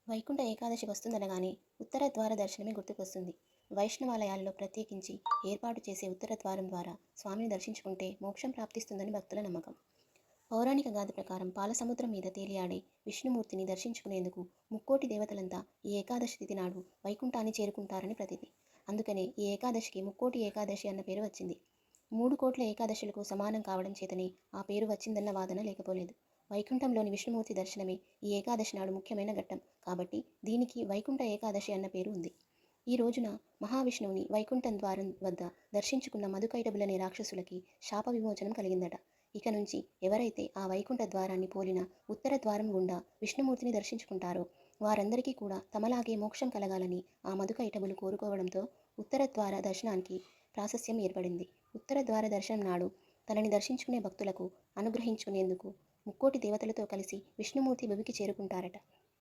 వైకుంఠ ఏకాదశి వస్తుందనగానే ఉత్తర ద్వార దర్శనమే గుర్తుకొస్తుంది. వైష్ణవాలయాల్లో ప్రత్యేకించి ఏర్పాటు చేసే ఉత్తర ద్వారం ద్వారా స్వామిని దర్శించుకుంటే మోక్షం ప్రాప్తిస్తుందని భక్తుల నమ్మకం. పౌరాణిక గాథ ప్రకారం పాలసముద్రం మీద తేలియాడే విష్ణుమూర్తిని దర్శించుకునేందుకు ముక్కోటి దేవతలంతా ఈ ఏకాదశి తిథి నాడు వైకుంఠాన్ని చేరుకుంటారని ప్రతీతి. అందుకనే ఈ ఏకాదశికి ముక్కోటి ఏకాదశి అన్న పేరు వచ్చింది. 3 కోట్ల ఏకాదశులకు సమానం కావడం చేతనే ఆ పేరు వచ్చిందన్న వాదన లేకపోలేదు. వైకుంఠంలోని విష్ణుమూర్తి దర్శనమే ఈ ఏకాదశి నాడు ముఖ్యమైన ఘట్టం కాబట్టి దీనికి వైకుంఠ ఏకాదశి అన్న పేరు ఉంది. ఈ రోజున మహావిష్ణువుని వైకుంఠం ద్వారం వద్ద దర్శించుకున్న మధుకైటబులనే రాక్షసులకి శాప విమోచనం కలిగిందట. ఇక నుంచి ఎవరైతే ఆ వైకుంఠ ద్వారాన్ని పోలిన ఉత్తర ద్వారం గుండా విష్ణుమూర్తిని దర్శించుకుంటారో వారందరికీ కూడా తమలాగే మోక్షం కలగాలని ఆ మధుకైటబులు కోరుకోవడంతో ఉత్తర ద్వార దర్శనానికి ప్రాశస్త్యం ఏర్పడింది. ఉత్తర ద్వార దర్శనం నాడు తనని దర్శించుకునే భక్తులకు అనుగ్రహించుకునేందుకు ముక్కోటి దేవతలతో కలిసి విష్ణుమూర్తి భువికి చేరుకుంటారట.